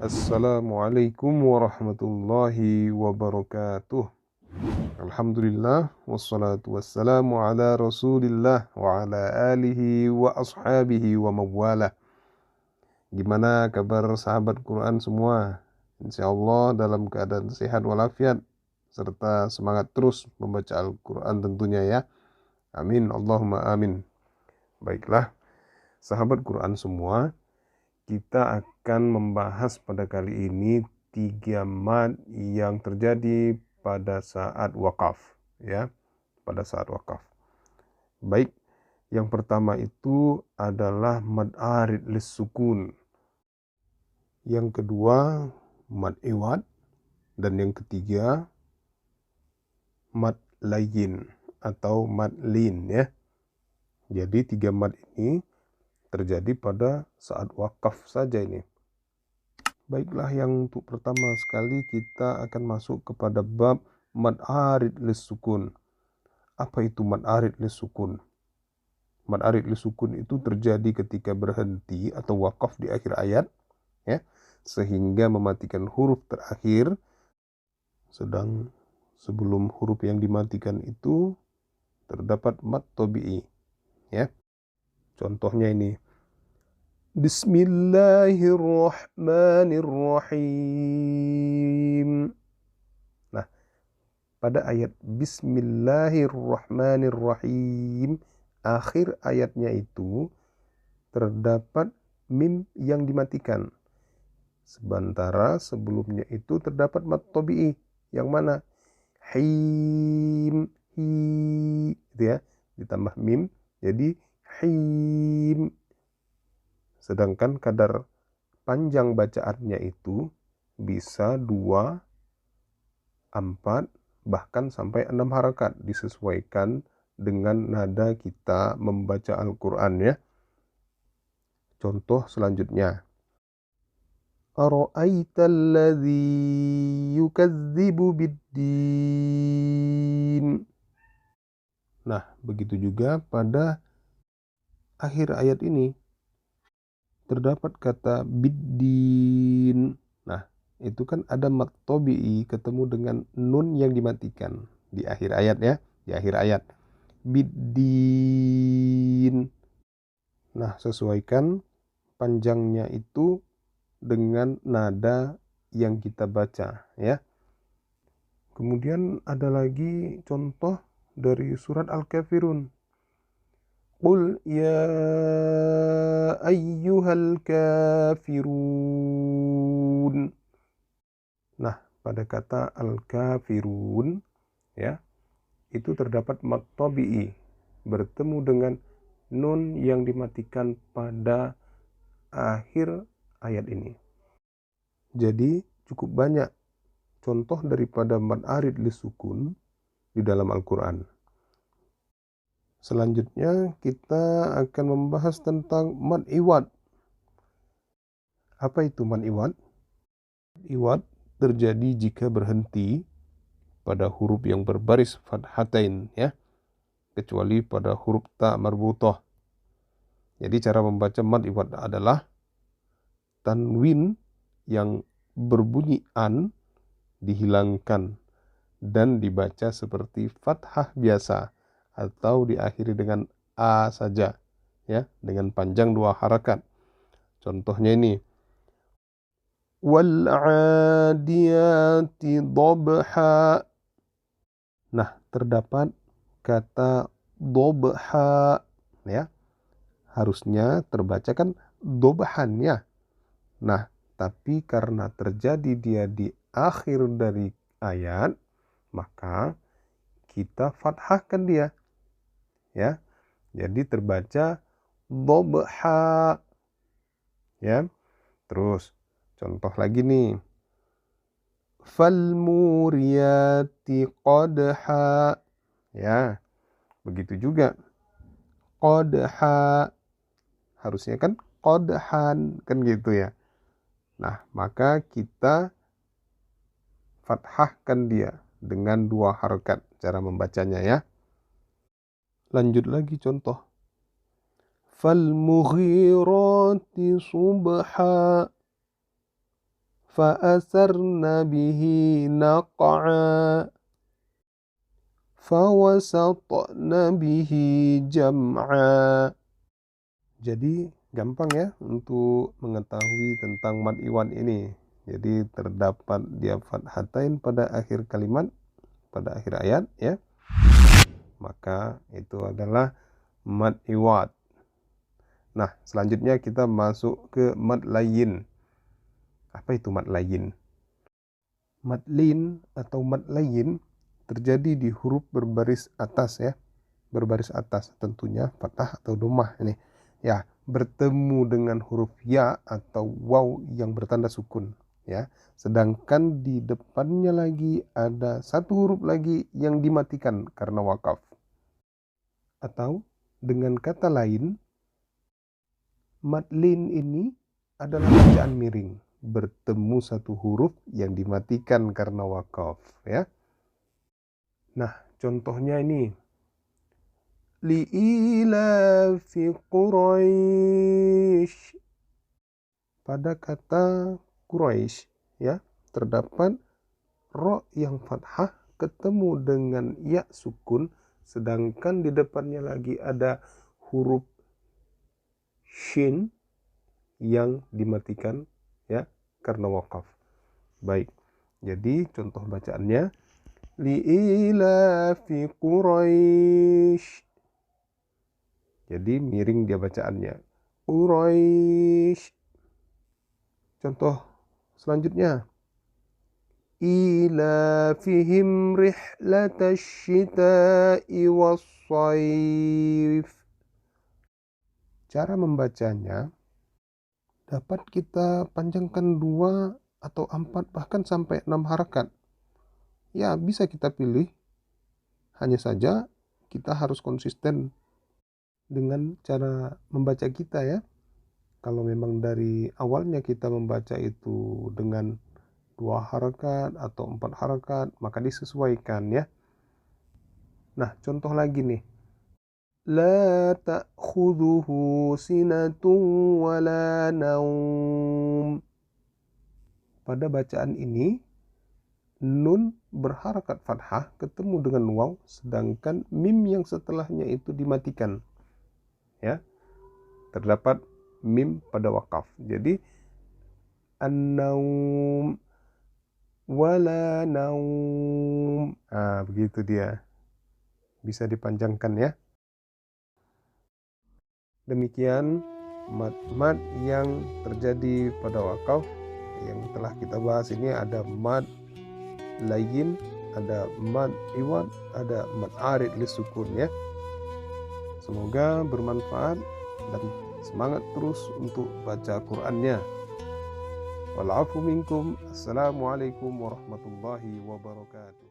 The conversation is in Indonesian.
Assalamualaikum warahmatullahi wabarakatuh. Alhamdulillah wassalatu wassalamu ala Rasulillah wa ala alihi wa ashabihi wa mawalah. Gimana kabar sahabat Quran semua? Insyaallah dalam keadaan sehat walafiat serta semangat terus membaca Al-Quran tentunya ya. Amin Allahumma amin. Baiklah, sahabat Quran semua, kita akan membahas pada kali ini 3 mad yang terjadi pada saat wakaf, ya, pada saat wakaf. Baik, yang pertama itu adalah mad arid lis sukun. Yang kedua mad iwad, dan yang ketiga mad layin atau mad lin ya. Jadi 3 mad ini terjadi pada saat wakaf saja ini. Baiklah, yang untuk pertama sekali kita akan masuk kepada bab mad arid lis sukun. Apa itu mad arid lis sukun? Mad arid lis sukun itu terjadi ketika berhenti atau wakaf di akhir ayat ya, sehingga mematikan huruf terakhir, sedang sebelum huruf yang dimatikan itu terdapat mad tabi'i ya. Contohnya ini, Bismillahirrahmanirrahim. Nah, pada ayat Bismillahirrahmanirrahim, akhir ayatnya itu terdapat mim yang dimatikan. Sementara sebelumnya itu terdapat mad tabi'i yang mana? Him, hi, itu ya, ditambah mim jadi him. Sedangkan kadar panjang bacaannya itu bisa 2, 4, bahkan sampai 6 harakat, disesuaikan dengan nada kita membaca Al-Quran ya. Contoh selanjutnya, Ara'aital ladzi yukadzibu biddin. Nah, begitu juga pada akhir ayat ini terdapat kata biddin. Nah, itu kan ada mad tabi'i ketemu dengan nun yang dimatikan di akhir ayat ya, di akhir ayat. Biddin. Nah, sesuaikan panjangnya itu dengan nada yang kita baca ya. Kemudian ada lagi contoh dari surat Al-Kafirun. Qul ya ayyuhal kafirun. Nah, pada kata al-kafirun ya, itu terdapat mad tabi'i bertemu dengan nun yang dimatikan pada akhir ayat ini. Jadi cukup banyak contoh daripada mad arid lis sukun di dalam Al-Quran. Selanjutnya kita akan membahas tentang mad iwad. Apa itu mad iwad? Iwad terjadi jika berhenti pada huruf yang berbaris fathatain ya, kecuali pada huruf ta marbutah. Jadi cara membaca mad iwad adalah tanwin yang berbunyi an dihilangkan dan dibaca seperti fathah biasa atau diakhiri dengan a saja ya, dengan panjang 2 harakat. Contohnya ini, wal 'adiyati dhabha. Nah, terdapat kata dhabha ya. Harusnya terbaca kan dobhannya. Nah, tapi karena terjadi dia di akhir dari ayat, maka kita fathahkan dia ya. Jadi terbaca dhabha ya. Terus contoh lagi nih, falmuriyati qadha ya. Begitu juga qadha, harusnya kan qadhan kan gitu ya. Nah, maka kita fathahkan dia dengan 2 harakat cara membacanya ya. Lanjut lagi contoh, falmughirati subha. فأثرن به نقعا فوسطن به jam'a. Jadi gampang ya untuk mengetahui tentang mad iwan ini. Jadi terdapat dia fathatain pada akhir kalimat, pada akhir ayat ya. Maka itu adalah mad iwad. Nah, selanjutnya kita masuk ke mad layin. Apa itu mad layin? Mad lin atau mad layin terjadi di huruf berbaris atas ya. Berbaris atas tentunya fathah atau dhammah ini. Ya, bertemu dengan huruf ya atau waw yang bertanda sukun ya. Sedangkan di depannya lagi ada satu huruf lagi yang dimatikan karena wakaf. Atau dengan kata lain, mad lin ini adalah bacaan miring, bertemu satu huruf yang dimatikan karena wakaf ya. Nah, contohnya ini li'ilafi Quraisy. Pada kata Quraisy ya, terdapat ro yang fathah ketemu dengan ya sukun, sedangkan di depannya lagi ada huruf shin yang dimatikan ya karena wakaf. Baik. Jadi contoh bacaannya li'ilafi Quraisy. Jadi miring dia bacaannya. Quraisy. Contoh selanjutnya. Ilafihim rihlatash shita'i was-shaif. Cara membacanya dapat kita panjangkan 2 atau 4 bahkan sampai 6 harakat. Ya, bisa kita pilih. Hanya saja kita harus konsisten dengan cara membaca kita ya. Kalau memang dari awalnya kita membaca itu dengan 2 harakat atau 4 harakat, maka disesuaikan ya. Nah, contoh lagi nih. La ta'khudhuhu sinatun wala naum. Pada bacaan ini nun berharakat fathah ketemu dengan waw, sedangkan mim yang setelahnya itu dimatikan ya. Terdapat mim pada wakaf. Jadi an-naum wala naum. Begitu dia. Bisa dipanjangkan ya. Demikian mad-mad yang terjadi pada wakaf yang telah kita bahas ini. Ada mad layin, ada mad iwad, ada mad arid lisukun ya. Semoga bermanfaat dan semangat terus untuk baca Qur'annya. Wal afu minkum. Assalamualaikum warahmatullahi wabarakatuh.